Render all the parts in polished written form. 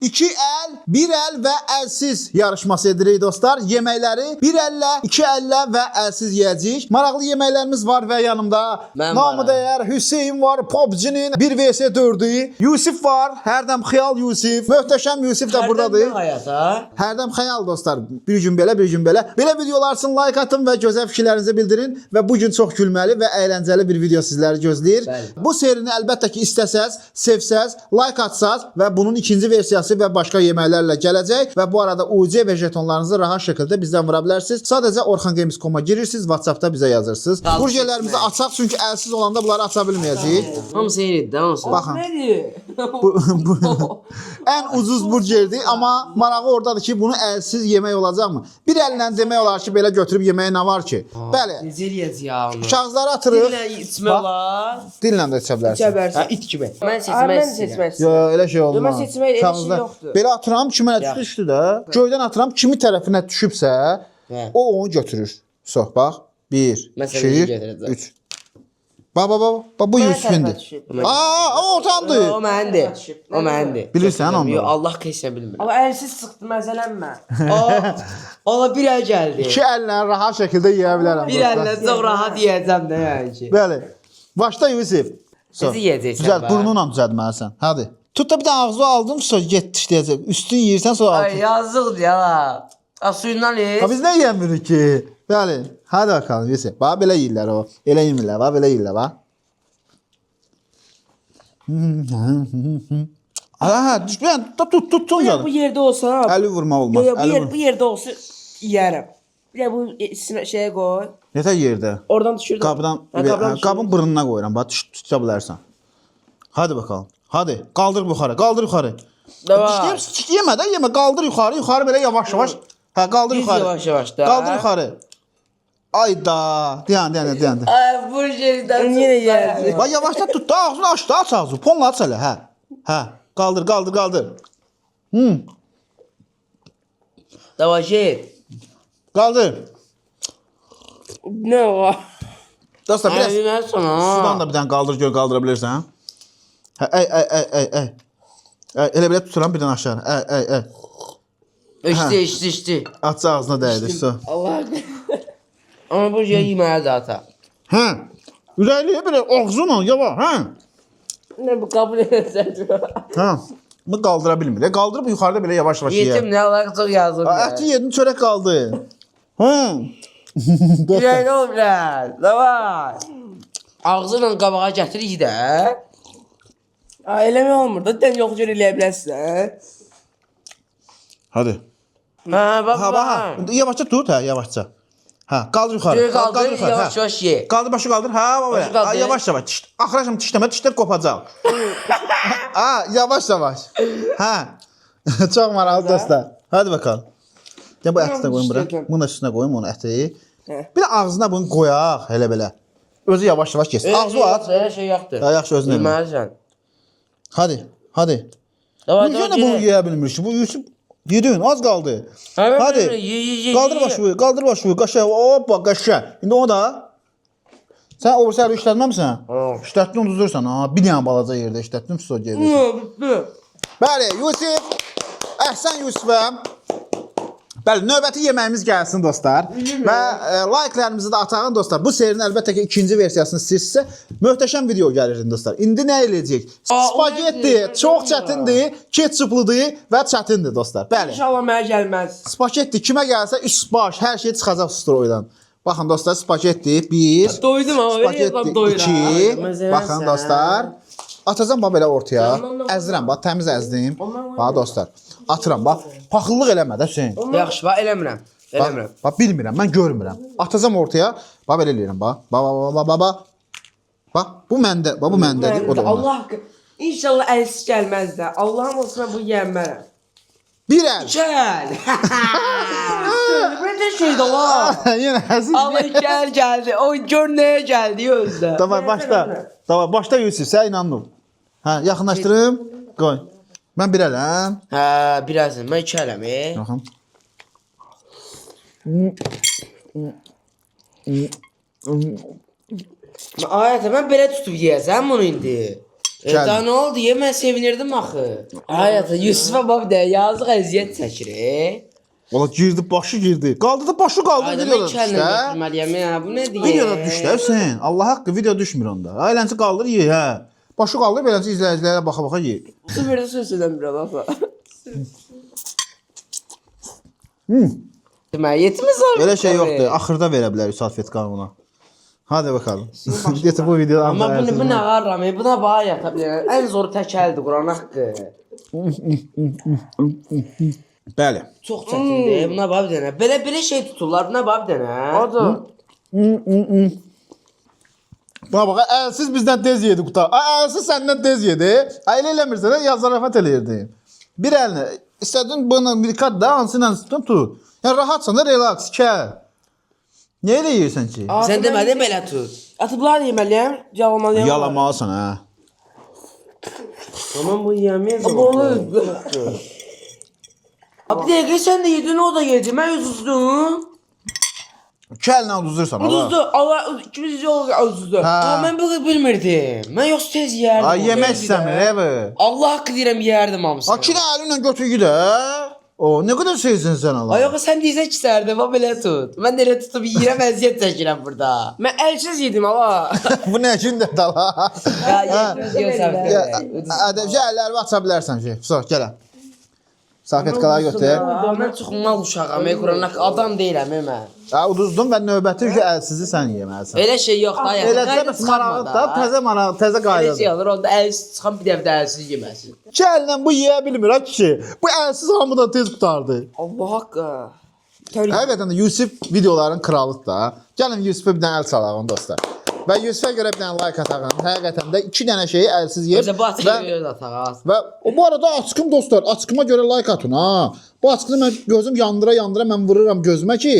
2 əl, 1 əl və əlsiz yarışması edirik dostlar. Yeməkləri 1 əllə, 2 əllə və əlsiz yeyəcəyik. Maraqlı yeməklərimiz var və yanımda namı dəyər Hüseyn var, PUBG-nin 1 vs 4-ü. Yusif var, hərdəm xəyal Yusif. Möhtəşəm Yusif də buradadır. Hərdəm xəyal dostlar. Bir gün belə, bir gün belə. Belə videolar üçün like atın və gözəl fikirlərinizi bildirin və bu gün çox gülməli və əyləncəli bir video sizləri gözləyir. Bu serini əlbəttə ki istəsəz, sevsəz, like atsaz və bunun ikinci versiyası və başqa yeməklərlə gələcək və bu arada UC və jetonlarınızı rahat şəkildə bizdən vura bilərsiniz. Sadəcə orxangames.com-a girirsiniz, WhatsApp-da bizə yazırsınız. Burgerlərimizi açaq çünki əlsiz olanda bunları aça bilməyəcəyik. Hamısı eynidir, hamısı. Baxın. Ən ucuz burgerdir, amma marağı oradadır ki, bunu əlsiz yemək olacaqmı? Bir əllə demək olar ki, belə götürüb yeməyə nə var ki? Bəli. Necə eləyəcək ya onu? Kağızları atırıq. Dillə içmək olar. Dillə də içə bilərsən. Ha, it kimi. Mən seçmək istəyirəm. Yo, elə şey olmaz. Mən seçmək elə şey yoxdur. Belə atıram, kimə düşdü də. Göydən atıram, kimi tərəfinə düşübsə, o onu götürür. Sox, bax. 1, 2, 3. Bax, bu Yusufindir. O ortandır. O məndir. O məndir. Bilirsən onu? Yox, Allah kesin bilmirəm. Amma əlsiz çıxdı, məzələnmə. Ola bir əl gəldi. 2 əllə rahat şəkildə yeyə bilərəm. Bir əllə çox rahat yeyəcəm də yəni ki. Bəli. Başda Yusif. Necə yeyəcəksən? Düzəl, burnunla düzəltməlisən. Hadi. Tut da bir dənə ağzına aldın, sonra getdi işləyəcək. Üstün yeyirsən, sonra altın. Ay, yazıqdır ya. Suyundan ye. Ha biz nə yeyəmirik ki? Bəli. Hadi bakalım Yusuf. Bax belə yeyirlər o. Elə yemirlər, bax belə yeyirlər, bax. Düşmən, tutun canım. Bu yerdə olsa, Əli vurma olmaz. bu yerdə olsa yeyərəm. Bir də bu şeyə qoy. Nətə yerdə? Oradan düşürdüm. Qabın burnuna qoyuram, bax tutsa bilərsən. Hadi bakalım. Hadi, qaldır yuxarı, qaldır yuxarı. Yemə də, yemə, qaldır yuxarı, yuxarı belə yavaş-yavaş. Hə, qaldır yuxarı. Yavaş-yavaş da. Qaldır yuxarı. Ayda. Dayan. Ay, bu yerdən Yenə yeyərəm. Bax yavaşdan tut da, ağzını aç da, aç ağzını. Ponla aç hələ, hə. Hə, qaldır. Davay get. Qaldır. Nə o? Dostlar, biraz Əlinə sana. sudan da bir dənə qaldır, gör qaldıra bilirsən. Hə, ey. Elə belə tuturam bir dənə aşağı. Ey. İçdi. Aç ağzına dəydir, su. Allah. Amma bu yer yeməyə zaten. Hə. Ürəkliyə belə ağzına, yavaş, hə. Nə bu qəbul edəcək? Hə. Bunu qaldıra bilmir. Qaldırıb yuxarıda belə yavaş-yavaş yeyər. Yetim nə olar çox yazıq. Əti yedin, çörək qaldı. Hə. Ürəkli ol biraz. Davay. Ağzıyla qabağa gətir də. Eləmə olmur da, dən yox görə eləyə bilərsən. Hadi. Hə, bax. Yavaşca tut, hə, yavaşca. Hə, qaldır yuxarı. Qaldır, yavaş-yavaş ye. Qaldır, başı qaldır. Hə, baba. Yavaş-yavaş. Axıraşım dişlər qopacaq. Ha, yavaş-yavaş. Hə. Çox maraqlı dostlar. Hadi bakalım. Gəl bu əti də qoyun bura. Bunu da üstünə qoyum onu əti. Bir də ağzına bunu qoyaq, elə belə. Özü yavaş-yavaş yesin. Ağzı aç. Elə şey yoxdur. Yaxşı özünə. Yeməlisən. Hadi. Davay, Niyə bunu yeyə bilmirsən? Bu Yusuf yedin, az qaldı. Hadi. Qaldır başı, qaşa. Hoppa, qaşa. İndi o da. Sən o sərvi işlətməmisən? İşlətdin, uzdursan. Bir dənə balaca yerdə işlətdin, sonra gedirsən. Bəli, Yusuf. Əhsən Yusufəm. Bəli, növbəti yeməyimiz gəlsin dostlar. Və like-lərimizi də atağın dostlar. Bu serinin əlbəttə ki ikinci versiyasını istəyirsinizsə, möhtəşəm video gəlir dostlar. İndi nə eləyəcək? Spagetti çox çətindir, ketçupludur və çətindir dostlar. Bəli. İnşallah mənə gəlməz. Spagetti kimə gəlsə üst baş, hər şey çıxacaq stroydan. Baxın dostlar, spagetti 1, Doydum amma spagetti 2. Baxın dostlar. Atacam bax belə ortaya. Əzdirəm, bax təmiz əzdim. Bax dostlar. Atıram, bax. Paxıllıq eləmə də Hüseyn. Yaxşı, bax eləmirəm. Bax bilmirəm, mən görmürəm. Atacam ortaya. Bax belə eləyirəm, bax. Bax. Bax, bu məndə, bax bu məndədir, o da onda. Allah haqqı. İnşallah əlsiz gəlməz də. Allahım olsun mən bu yeyəmmərəm. Bir əl. Gəl. Bu nə şeydir Allah? Yenə həzin. Allah gəldi. O gör nəyə gəldi özdə. Davay, başla. Davay, başla Yusuf, sən inandım. Hə, yaxınlaşdırım. Qoy. Mən bir ələm. Hə, birazdan. Mən iki ələm. Baxın. Ayətə, mən belə tutub yeyəcəm bunu indi. Daha nə oldu? Mən sevinirdim axı. Hayata Yusufa bax bir də yazıq əziyyət çəkir. Ola girdi, başı girdi. Qaldı da başı qaldı Ayda videoda mən düşdü. kəllə götürməliyəm ya. Bu nədir? Videoda düşdü Hüseyn. Allah haqqı video düşmür onda. Ailəncə qaldır ye, hə. Başı qaldır beləncə izləyicilərə baxa-baxa ye. Sıfırda söz biraz asa. Demək, yetimiz var. Elə şey yoxdur. Axırda verə bilər salfetkanı ona. Hadi bakalım. Getir bu videoda. Amma bu nə ağarram, bu da bağa yata bilər. Ən zoru təkəldir Quran haqqı. Bəli. Çox çətindir. Buna bax bir dənə. Belə şey tuturlar. Buna bax bir dənə. Odur. Buna bax, əlsiz bizdən tez yedi qutar. Əlsiz səndən tez yedi. Elə eləmirsən, ya zarafat eləyirdi. Bir əlini, istədin bunu bir kat da hansıyla tut. Yəni rahatsan da relax, kəl. Nə eləyirsən ki? Sən demədin belə tut. Atıblar yeməliyəm, yalamalıyam. Yalamalısan hə. Aman bu yemeyiz. Bu olur. Abi bir dəqiqə sən də yedin, o da yedi. Mən uzuzdum. Kəllə uduzursan. Uduzdu. Allah ikimiz yol uduzdu. Amma mən bunu bilmirdim. Mən yoxsa tez yeyərdim. Ay yemək istəmir, evi. Allah haqqı deyirəm yeyərdim hamısını. Ay kinə əlinlə götür gidə. O, nə qədər şeysin sən Allah. Ay yox sən deyirsən ki sərdə, bax belə tut. Mən də elə tutub yeyirəm, əziyyət çəkirəm burada. Mən əlsiz yedim Allah. Bu nə gündə dala? Ya yediniz yoxsa. Ədəbcə əllərimi aça bilərsən ki. Sonra gələn. Salfetkaları götür. Mən çox mal uşağam, Quran haqqı adam deyiləm mən. Ha uduzdun və növbəti ki əlsizi sən yeməlisən. Elə şey yox da. Elə maraqlı da, təzə maraq, təzə Elə şey qaydadır. olur, onda əlsiz çıxan bir dəfə də əlsiz yeməsin. Kəllə bu yeyə bilmir ha kişi. Bu əlsiz hamıdan tez qutardı. Allah haqqı. Həqiqətən də Yusif videoların kralıdır da. Gəlin Yusifə bir dənə əl çalaq dostlar. Və Yusifə görə bir dənə like atağın. Həqiqətən də 2 dənə şeyi əlsiz yer. Bizə bu açığı ataq. Və bu arada açıqım dostlar, açıqıma görə like atın ha. Bu açıqını mən gözüm yandıra mən vururam gözümə ki,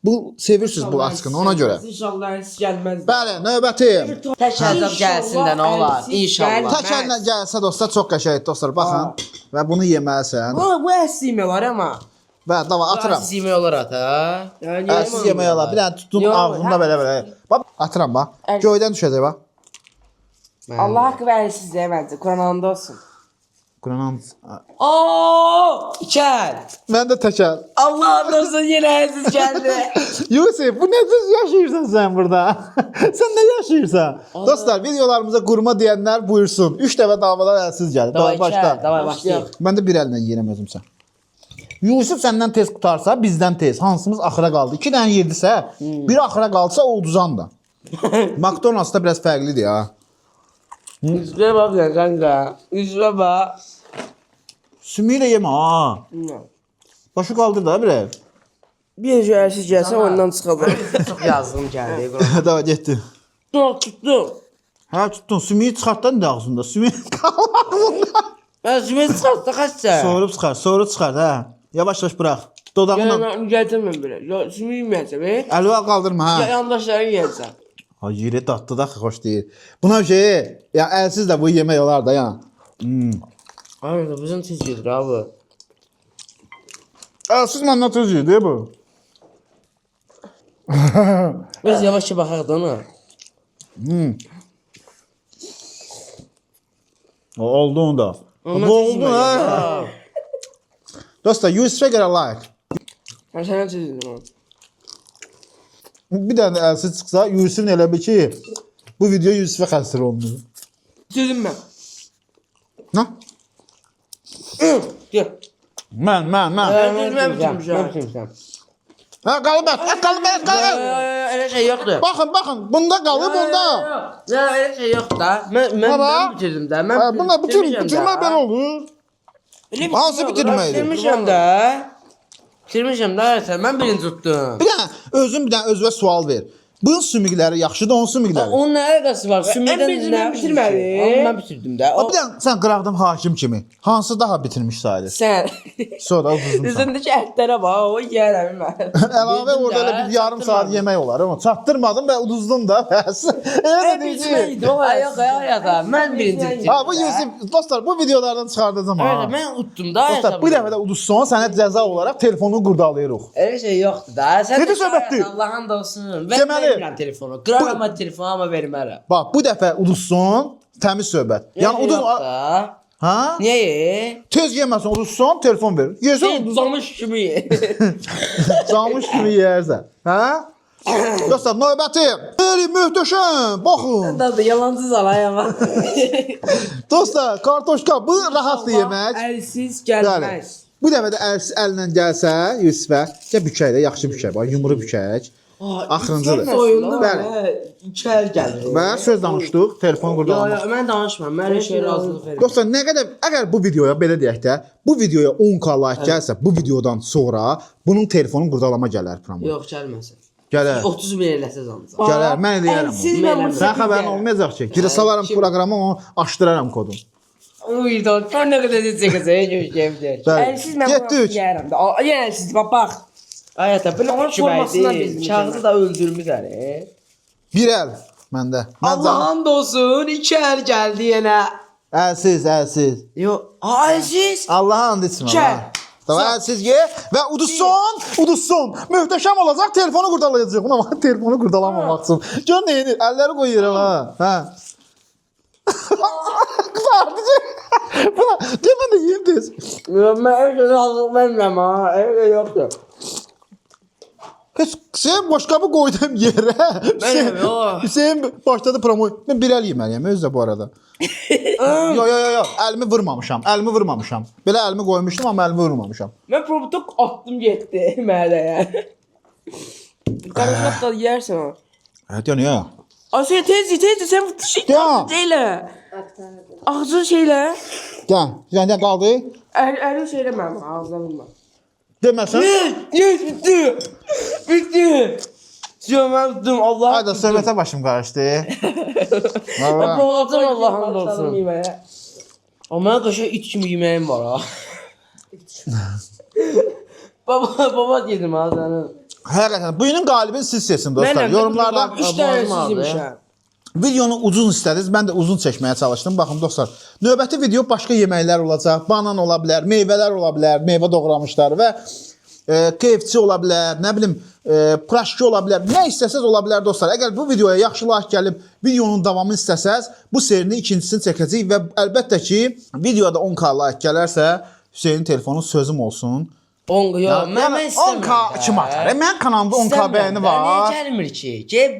bu sevirsiniz bu açıqını ona görə. İnşallah heç gəlməz. Bəli, növbəti. Tək əzab gəlsin də nə olar, inşallah. Tək əllə gəlsə dostlar çox qəşəngdir dostlar. Baxın. Və bunu yeməlisən. Bu əsil yemək amma. Və dava atıram. Siz yemək olar ata. Yəni Əlsiz yemək olar. Bir dənə tutun Yox, ağzında belə. Bax, atıram bax. Göydən düşəcək bax. Allah haqqı və əlsiz yeməz. Quranında olsun. Quran. Oo! İkəl. Mən də təkər. Allah olsun yenə əziz gəldi. Yusif, bu nə düz yaşayırsan sən burada? Sən nə yaşayırsan? Dostlar, videolarımıza qurma deyənlər buyursun. 3 dəfə davadan əlsiz gəlir. Davay başla. Davay başlayaq. Mən də bir əllə yeyirəm özümsə. Yusuf səndən tez qutarsa, bizdən tez. Hansımız axıra qaldı? 2 dənə yedisə, biri axıra qalsa o uduzan da. McDonald's-da biraz fərqlidir ya. Üzvə bax kanka. Üzvə bax. Sümüyü də yemə ha. Başı qaldır da bir el. Bir şey əlsiz gəlsə ondan çıxacaq. Çox yazığım gəldi. Quran. Dava getdi. Tutdum. Hə tutdun, sümüyü çıxartdan da ağzında. Sümüyü ağzında. Mən sümüyü çıxartdı qaçsa. Sonra çıxart hə. Yavaş-yavaş burax. Dodağınla Gəlmə, gətirməm belə. Sümüyü yeməyəcəm, əlva qaldırma ha. Yandaşların yeyəcəm. Ha yeri tatlı da xoş deyil. Buna şey, ya əlsiz də bu yemək olar da ya. Ay da bizim tez gedir abi. Əlsiz məndən tez yedi bu. Biz yavaşça baxaq da ona. Oldu onda. Bu oldu ha. Dostlar, Yusuf'a görə like. Mən sənə çizdim. Bir dənə də əlsiz çıxsa, Yusuf'un elə bir ki, bu video Yusuf'a xəsir olunur. Çizdim mən. Nə? Gəl. Mən. Mən bitirmişəm. Ha, qalıb, qalıb. Elə şey yoxdur. Baxın, bunda qalıb, bunda. Ya elə şey yoxdur da. Mən bitirdim də. Mən Bunda bitirmə belə olur. Hansı bitirməkdir? Bitirmişəm də. Bitirmişəm də, mən birinci tutdum. Bir dənə, bir dənə özünə sual ver. Bunun sümükləri yaxşıdır, onun sümükləri. Onun nə əlaqəsi var? Sümükdən nə bitirmədim. Mən bitirdim də. Bir dənə, sən qıraqdan hakim kimi. Hansı daha bitirmiş sayılır? Sən. Sonra uduzdun. Üzündəki ətlərə bax, o yiyərəm mən. Əlavə orada elə bir yarım saat yemək olar ama çatdırmadım və uduzdum da. Elə də deyəcək. Ay yox, ay da. Mən birinci bitirdim. Ha bu Yusuf, dostlar bu videolardan çıxardacağım ha. Öyle mən utdum da. Dostlar bu dəfə də uduzsan sənə cəza olaraq telefonunu qurdalayırıq. Elə şey yoxdur da. Sən Necə söhbətdir? Allah'ın da olsun. Deməli- Vermirəm telefonu. Qıraram telefonu amma vermərəm. Bax bu dəfə uduzsan təmiz söhbət. Yəni uduz ha? Niye? Tez yeməsən, uduzsan, telefon verir. Yesən, Uzamış kimi. camış kimi yeyərsən. Hə? Dostlar, növbəti. Bəli, möhtəşəm. Baxın. Da yalancı zalayama. Dostlar, kartoşka bu rahatdır yemək. Əlsiz Bəli. gəlməz. Bu dəfə də əllə gəlsə, Yusifə, gəl bükək də, yaxşı bükək. Bax, yumru bükək. Axırıncıdır. Soyundu Bəli. mənə. 2 əl gəldi. Və söz danışdıq, telefon burada Yo, almaq. mən danışmıram. Mən hər şey razılıq verirəm. Dostlar, nə qədər əgər bu videoya belə deyək də, bu videoya 10k like gəlsə, bu videodan sonra bunun telefonu qurdalama gələr promo. Yox, gəlməsin. Gələr. 30 min eləsəz ancaq. Gələr, mən deyərəm. Əlsiz onu. və bunu Sən xəbərin olmayacaq ki, girə salaram proqrama, onu açdıraram kodunu. Uy, da nə qədər çəkəcək, görüşəcək. Əlsiz mən bunu Getdik. yeyərəm də. Yenə əlsiz bax. Ayətə, bunu Onun formasından bezmiş Kağızı da öldürmüş hələ. Bir əl məndə. Mən canım. Allah'ın olsun, 2 əl gəldi yenə. Əlsiz, əlsiz. Yo, əlsiz. Allah'a and içmə. Gəl. Tamam, əlsiz ye və uduzsun. Möhtəşəm olacaq, telefonu qurdalayacaq. Buna bax, telefonu qurdalamamaq üçün. Gör nə edir? Əlləri qoy yerə ha. Hə. Qızardı. Buna demə də yeyim tez. Mən hər şey razılıq vermirəm ha. Elə yoxdur. Hüseyin boşqabı qoydum yerə. Hüseyin başladı promo. Mən bir əl yeməliyəm özü də bu arada. Yo. Əlimi vurmamışam. Belə əlimi qoymuşdum amma əlimi vurmamışam. Mən probutok atdım getdi mədəyə. Qarışıq da yersən o. Evet ya. Asiye teyze sen bu şey Ya. şeyle. Ağzın şeyle. Gəl qaldı. Əli şeyle mənim ağzına vurma. Deməsən. Yes, bitti. Bitti. Mən tutdum, Allah. Hayda söhbətə başım qarışdı. Ben provatım Allah'ın Başladım olsun. yeməyə. Ama mən qaşa it kimi yeməyim var ha. Baba dedim ha sənin. Həqiqətən bugünün qalibini siz seçin dostlar. Yorumlarda 3 dənə sizmişəm. videonu uzun istədiniz. Mən də uzun çəkməyə çalışdım. Baxın dostlar, növbəti video başqa yeməklər olacaq. Banan ola bilər, meyvələr ola bilər, meyvə doğramışlar və KFC ola bilər, nə bilim, praşki ola bilər. Nə istəsəz ola bilər dostlar. Əgər bu videoya yaxşı like gəlib, videonun davamını istəsəz, bu serinin ikincisini çəkəcəyik və əlbəttə ki, videoda 10k like gələrsə, Hüseynin telefonu sözüm olsun. 10 yox, mən istəmirəm. 10k kim atar? Mənim kanalımda 10k bəyəni var. Niyə gəlmir ki? Gəl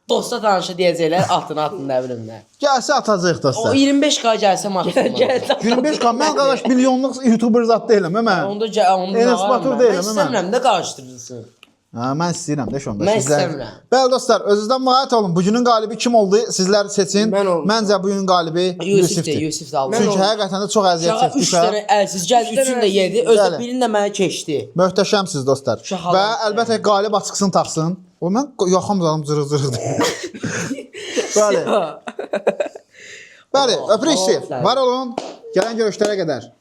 dosta tanışı deyəcəklər, atın nə bilim nə. Gəlsə atacaq O dostlar. 25k gəlsə maksimum. 25k mən qardaş milyonluq youtuber zat deyiləm mən. Onda Enes Batur deyiləm, mən istəmirəm də qarışdırılsın. Ha, mən istəyirəm də şonda. Mən istəmirəm. Bəli dostlar, özünüzdən müğayət olun. Bugünün qalibi kim oldu? Sizlər seçin. Mən oldum. Məncə bugünün qalibi Yusifdir. Yusif də aldı. Çünki həqiqətən də çox əziyyət Uşağa 3 çəkdi. dənə əlsiz gəl, üçünü də yedi, özü Bəli. birini də mənə keçdi. Möhtəşəmsiz dostlar. Şahalar. Və əlbəttə qalib açıqsın taxsın. O mən yaxamızam cırıq-cırıq. Bəli. Bəli, öpürük sizi. Var olun. Gələn görüşlərə qədər.